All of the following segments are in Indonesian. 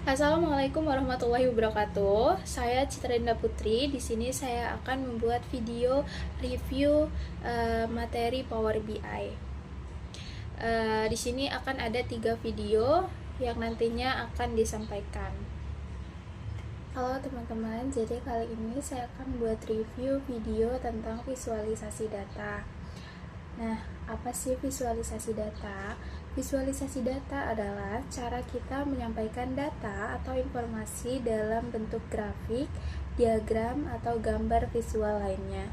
Assalamualaikum warahmatullahi wabarakatuh. Saya Citra Dinda Putri. Di sini saya akan membuat video review materi Power BI. Di sini akan ada 3 video yang nantinya akan disampaikan. Halo teman-teman, jadi kali ini saya akan buat review video tentang visualisasi data. Nah, apa sih visualisasi data? Visualisasi data adalah cara kita menyampaikan data atau informasi dalam bentuk grafik, diagram, atau gambar visual lainnya.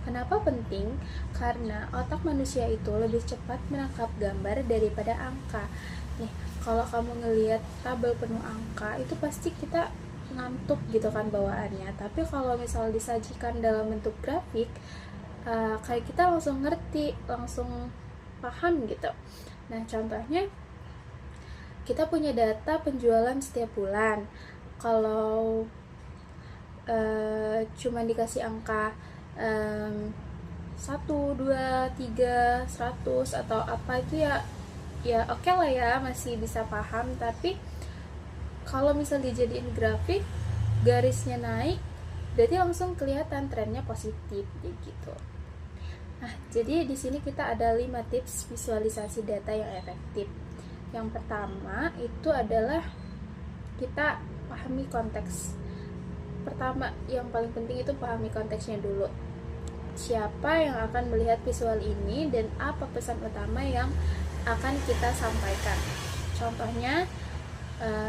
Kenapa penting? Karena otak manusia itu lebih cepat menangkap gambar daripada angka. Nih, kalau kamu ngelihat tabel penuh angka, itu pasti kita ngantuk gitu kan bawaannya. Tapi kalau misal disajikan dalam bentuk grafik, kayak kita langsung ngerti, langsung paham gitu. Nah, contohnya kita punya data penjualan setiap bulan. Kalau cuma dikasih angka 1, 2, 3, 100 atau apa itu ya oke lah ya, masih bisa paham. Tapi kalau misal dijadiin grafik, garisnya naik, berarti langsung kelihatan trennya positif gitu. Nah, jadi di sini kita ada 5 tips visualisasi data yang efektif. Yang pertama itu adalah kita pahami konteks. Pertama, yang paling penting itu pahami konteksnya dulu. Siapa yang akan melihat visual ini dan apa pesan utama yang akan kita sampaikan. Contohnya,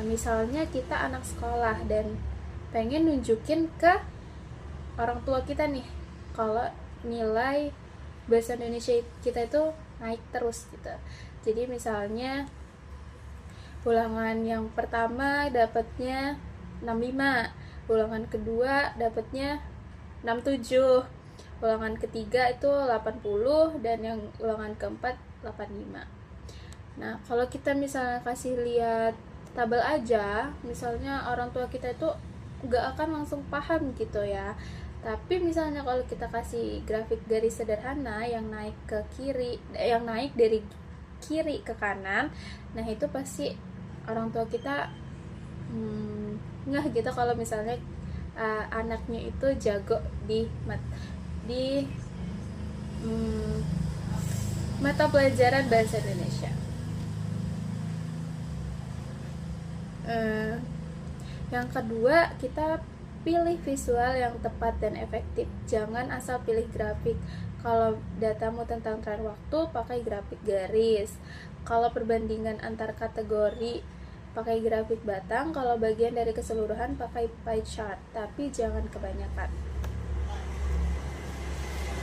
misalnya kita anak sekolah dan pengen nunjukin ke orang tua kita nih kalau nilai bahasa Indonesia kita itu naik terus gitu. Jadi misalnya ulangan yang pertama dapatnya 65, ulangan kedua dapatnya 67, ulangan ketiga itu 80, dan yang ulangan keempat 85. Nah, kalau kita misalnya kasih lihat tabel aja, misalnya orang tua kita itu nggak akan langsung paham gitu ya. Tapi misalnya kalau kita kasih grafik garis sederhana yang naik ke kiri, yang naik dari kiri ke kanan, nah itu pasti orang tua kita nggak gitu kalau misalnya anaknya itu jago di mata pelajaran bahasa Indonesia. Yang kedua, kita pilih visual yang tepat dan efektif. Jangan asal pilih grafik. Kalau datamu tentang tren waktu, pakai grafik garis. Kalau perbandingan antar kategori, pakai grafik batang. Kalau bagian dari keseluruhan, pakai pie chart. Tapi jangan kebanyakan.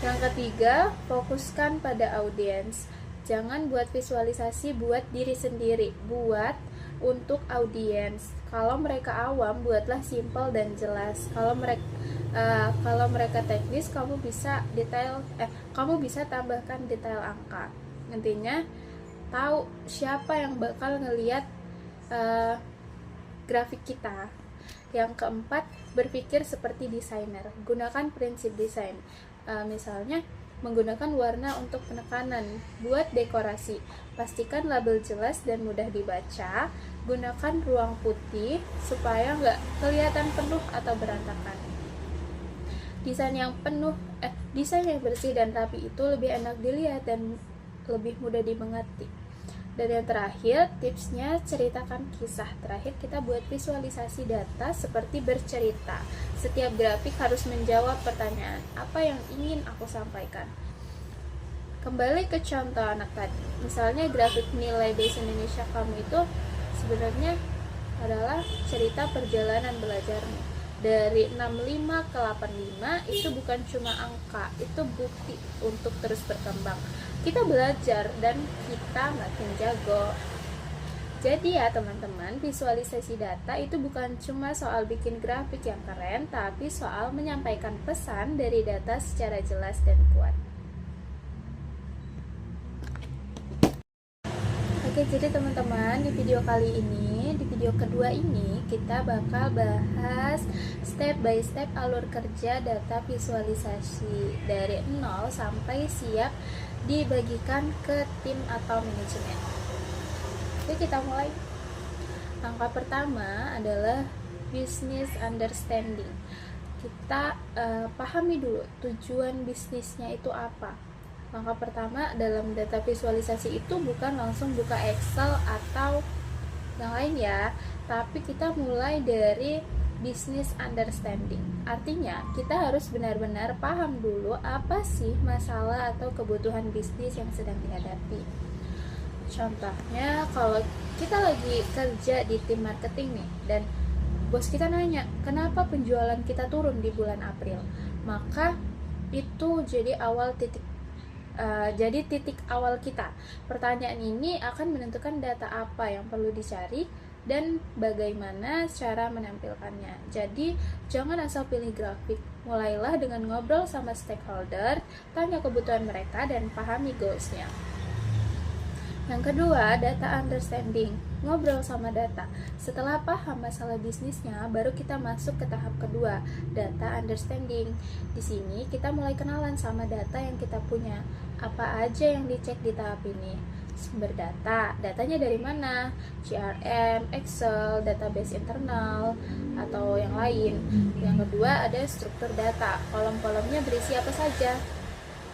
Yang ketiga, fokuskan pada audiens. Jangan buat visualisasi buat diri sendiri, buat untuk audiens. Kalau mereka awam, buatlah simple dan jelas. Kalau mereka teknis, kamu bisa tambahkan detail angka. Nantinya tahu siapa yang bakal ngelihat grafik kita. Yang keempat, berpikir seperti desainer. Gunakan prinsip desain. Misalnya menggunakan warna untuk penekanan. Buat dekorasi, pastikan label jelas dan mudah dibaca. Gunakan ruang putih supaya nggak kelihatan penuh atau berantakan. Desain yang bersih dan rapi itu lebih enak dilihat dan lebih mudah dimengerti. Dan yang terakhir, tipsnya ceritakan kisah. Terakhir, kita buat visualisasi data seperti bercerita. Setiap grafik harus menjawab pertanyaan, apa yang ingin aku sampaikan? Kembali ke contoh anak tadi. Misalnya grafik nilai bahasa Indonesia kamu itu sebenarnya adalah cerita perjalanan belajarmu. Dari 65 ke 85 itu bukan cuma angka, itu bukti untuk terus berkembang. Kita belajar dan kita makin jago. Jadi ya teman-teman, visualisasi data itu bukan cuma soal bikin grafik yang keren, tapi soal menyampaikan pesan dari data secara jelas dan kuat. Oke, jadi teman-teman, di video kedua ini kita bakal bahas step by step alur kerja data visualisasi dari 0 sampai siap dibagikan ke tim atau manajemen. Oke, kita mulai. Langkah pertama adalah business understanding. Kita pahami dulu tujuan bisnisnya itu apa. Langkah pertama dalam data visualisasi itu bukan langsung buka Excel atau yang lain ya, tapi kita mulai dari business understanding. Artinya kita harus benar-benar paham dulu apa sih masalah atau kebutuhan bisnis yang sedang dihadapi. Contohnya kalau kita lagi kerja di tim marketing nih, dan bos kita nanya kenapa penjualan kita turun di bulan April, maka itu jadi titik awal kita. Pertanyaan ini akan menentukan data apa yang perlu dicari dan bagaimana cara menampilkannya. Jadi jangan asal pilih grafik, mulailah dengan ngobrol sama stakeholder, tanya kebutuhan mereka dan pahami goals-nya. Yang kedua, data understanding. Ngobrol sama data. Setelah paham masalah bisnisnya, baru kita masuk ke tahap kedua, data understanding. Di sini kita mulai kenalan sama data yang kita punya. Apa aja yang dicek di tahap ini? Sumber data. Datanya dari mana? CRM, Excel, database internal, atau yang lain. Yang kedua, ada struktur data. Kolom-kolomnya berisi apa saja?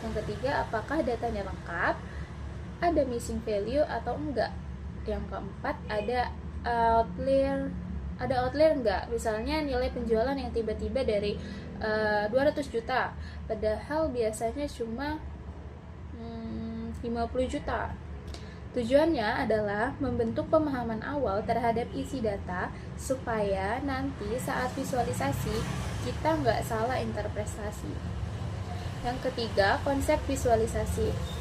Yang ketiga, apakah datanya lengkap? Ada missing value atau enggak? Yang keempat, ada outlier enggak? Misalnya nilai penjualan yang tiba-tiba dari 200 juta padahal biasanya cuma 50 juta. Tujuannya adalah membentuk pemahaman awal terhadap isi data supaya nanti saat visualisasi kita nggak salah interpretasi. Yang ketiga, konsep visualisasi.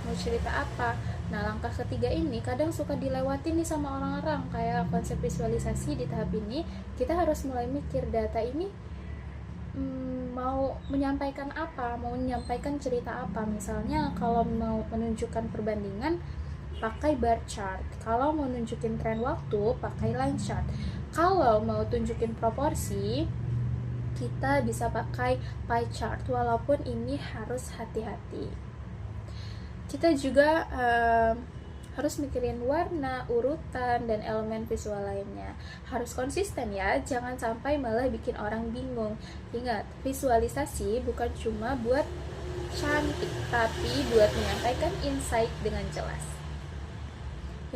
Mau cerita apa? Nah, langkah ketiga ini kadang suka dilewati nih sama orang-orang. Kayak konsep visualisasi di tahap ini, kita harus mulai mikir data ini mau menyampaikan apa, mau menyampaikan cerita apa. Misalnya kalau mau menunjukkan perbandingan, pakai bar chart. Kalau mau nunjukin tren waktu, pakai line chart. Kalau mau tunjukin proporsi, kita bisa pakai pie chart. Walaupun ini harus hati-hati. Kita juga harus mikirin warna, urutan, dan elemen visual lainnya. Harus konsisten ya, jangan sampai malah bikin orang bingung. Ingat, visualisasi bukan cuma buat cantik, tapi buat menyampaikan insight dengan jelas.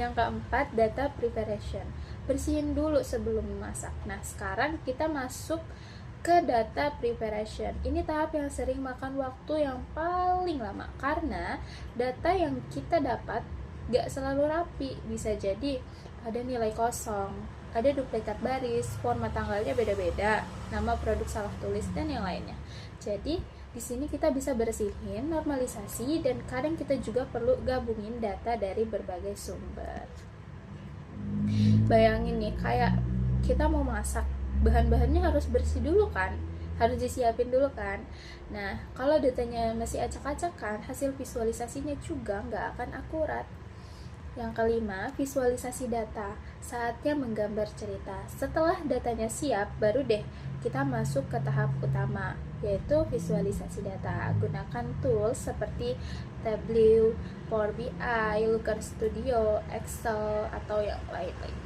Yang keempat, data preparation. Bersihin dulu sebelum memasak. Nah, sekarang kita masuk ke data preparation. Ini tahap yang sering makan waktu yang paling lama karena data yang kita dapat gak selalu rapi. Bisa jadi ada nilai kosong, ada duplikat baris, format tanggalnya beda-beda, nama produk salah tulis, dan yang lainnya. Jadi di sini kita bisa bersihin, normalisasi, dan kadang kita juga perlu gabungin data dari berbagai sumber. Bayangin nih, kayak kita mau masak, bahan-bahannya harus bersih dulu kan, harus disiapin dulu kan. Nah, kalau datanya masih acak-acakan, hasil visualisasinya juga nggak akan akurat. Yang kelima, visualisasi data. Saatnya menggambar cerita. Setelah datanya siap, baru deh kita masuk ke tahap utama, yaitu visualisasi data. Gunakan tools seperti Tableau, Power BI, Looker Studio, Excel, atau yang lain-lainnya.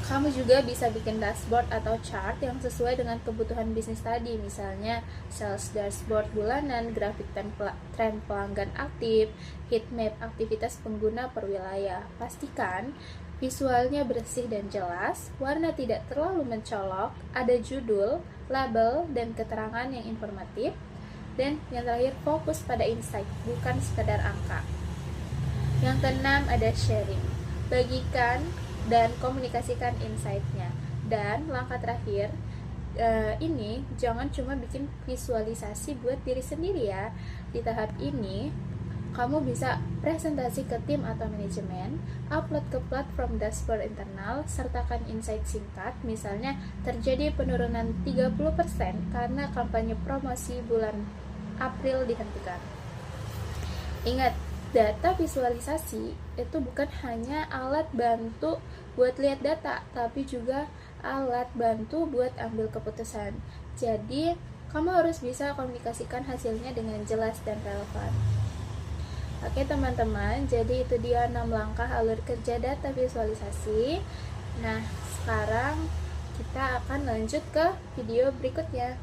Kamu juga bisa bikin dashboard atau chart yang sesuai dengan kebutuhan bisnis tadi, misalnya sales dashboard bulanan, grafik tren pelanggan aktif, heat map aktivitas pengguna per wilayah. Pastikan visualnya bersih dan jelas, warna tidak terlalu mencolok, ada judul, label, dan keterangan yang informatif, dan yang terakhir fokus pada insight, bukan sekadar angka. Yang keenam, ada sharing. Bagikan dan komunikasikan insight-nya. Dan langkah terakhir, ini jangan cuma bikin visualisasi buat diri sendiri ya. Di tahap ini kamu bisa presentasi ke tim atau manajemen, upload ke platform dashboard internal, sertakan insight singkat. Misalnya terjadi penurunan 30% karena kampanye promosi bulan April dihentikan. Ingat, data visualisasi itu bukan hanya alat bantu buat lihat data, tapi juga alat bantu buat ambil keputusan. Jadi, kamu harus bisa komunikasikan hasilnya dengan jelas dan relevan. Oke teman-teman, jadi itu dia 6 langkah alur kerja data visualisasi. Nah, sekarang kita akan lanjut ke video berikutnya.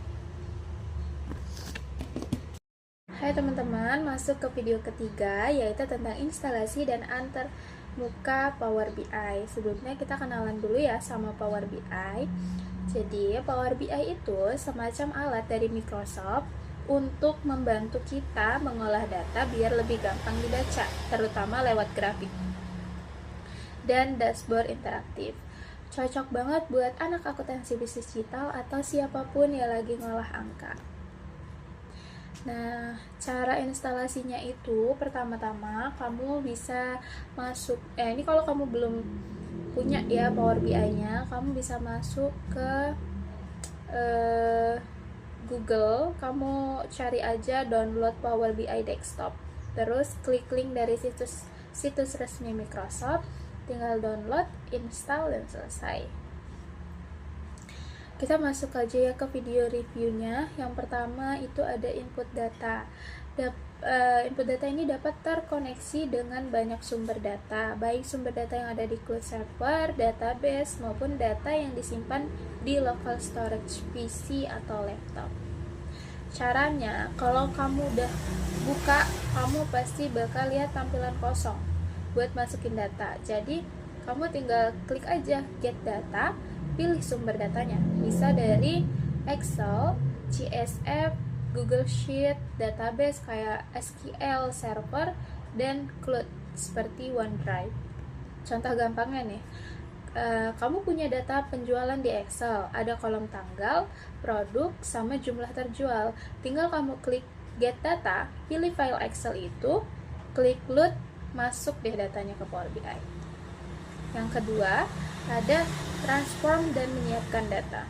Hai teman-teman, masuk ke video ketiga, yaitu tentang instalasi dan antar muka Power BI. Sebelumnya kita kenalan dulu ya sama Power BI. Jadi Power BI itu semacam alat dari Microsoft untuk membantu kita mengolah data biar lebih gampang dibaca, terutama lewat grafik dan dashboard interaktif. Cocok banget buat anak akuntansi bisnis digital atau siapapun yang lagi ngolah angka. Nah, cara instalasinya itu pertama-tama kamu bisa masuk, ini kalau kamu belum punya ya Power BI-nya, kamu bisa masuk ke Google, kamu cari aja download Power BI desktop. Terus klik link dari situs resmi Microsoft, tinggal download, install, dan selesai. Kita masuk aja ya ke video reviewnya. Yang pertama itu ada input data. Input data ini dapat terkoneksi dengan banyak sumber data, baik sumber data yang ada di cloud server, database, maupun data yang disimpan di local storage PC atau laptop. Caranya, kalau kamu udah buka, kamu pasti bakal lihat tampilan kosong buat masukin data. Jadi kamu tinggal klik aja get data, pilih sumber datanya, bisa dari Excel, CSV, Google Sheet, database kayak SQL Server, dan cloud seperti OneDrive. Contoh gampangnya nih, kamu punya data penjualan di Excel, ada kolom tanggal, produk, sama jumlah terjual. Tinggal kamu klik get data, pilih file Excel itu, klik load, masuk deh datanya ke Power BI. Yang kedua, ada transform dan menyiapkan data.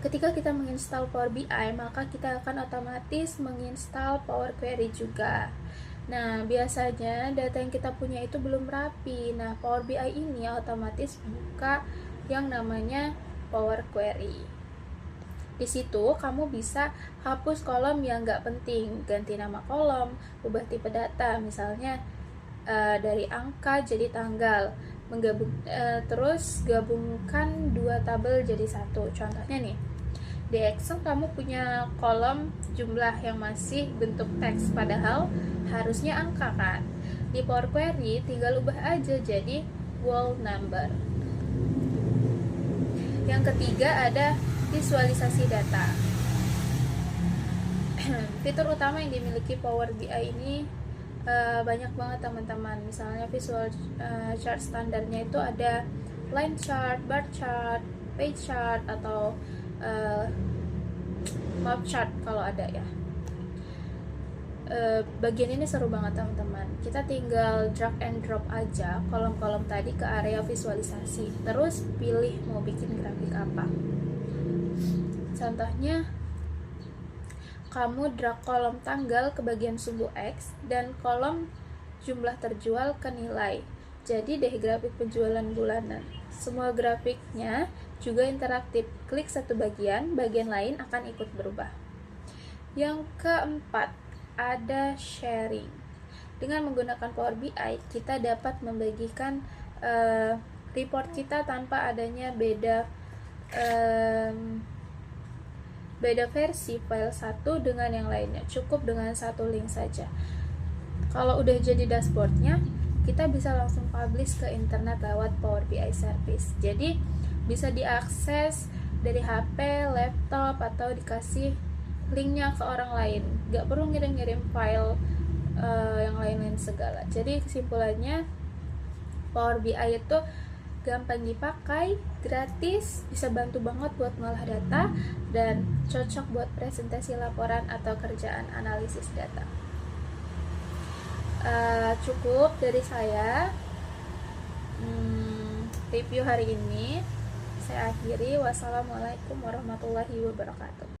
Ketika kita menginstal Power BI, maka kita akan otomatis menginstal Power Query juga. Nah, biasanya data yang kita punya itu belum rapi. Nah, Power BI ini otomatis buka yang namanya Power Query. Di situ kamu bisa hapus kolom yang nggak penting, ganti nama kolom, ubah tipe data, misalnya dari angka jadi tanggal, terus gabungkan dua tabel jadi satu. Contohnya nih, di Excel kamu punya kolom jumlah yang masih bentuk teks, padahal harusnya angka kan. Di Power Query tinggal ubah aja jadi whole number. Yang ketiga ada visualisasi data. Fitur utama yang dimiliki Power BI ini banyak banget teman-teman. Misalnya visual chart standarnya itu ada line chart, bar chart, page chart, atau map chart kalau ada ya. Bagian ini seru banget teman-teman. Kita tinggal drag and drop aja kolom-kolom tadi ke area visualisasi, terus pilih mau bikin grafik apa. Contohnya, kamu drag kolom tanggal ke bagian sumbu X dan kolom jumlah terjual ke nilai. Jadi deh grafik penjualan bulanan. Semua grafiknya juga interaktif. Klik satu bagian lain akan ikut berubah. Yang keempat, ada sharing. Dengan menggunakan Power BI, kita dapat membagikan report kita tanpa adanya beda versi file satu dengan yang lainnya. Cukup dengan satu link saja. Kalau udah jadi dashboardnya, kita bisa langsung publish ke internet lewat Power BI Service. Jadi bisa diakses dari HP, laptop, atau dikasih linknya ke orang lain. Gak perlu ngirim-ngirim file yang lain-lain segala. Jadi kesimpulannya, Power BI itu gampang dipakai, gratis, bisa bantu banget buat ngolah data, dan cocok buat presentasi laporan atau kerjaan analisis data. Cukup dari saya review hari ini. Saya akhiri. Wassalamualaikum warahmatullahi wabarakatuh.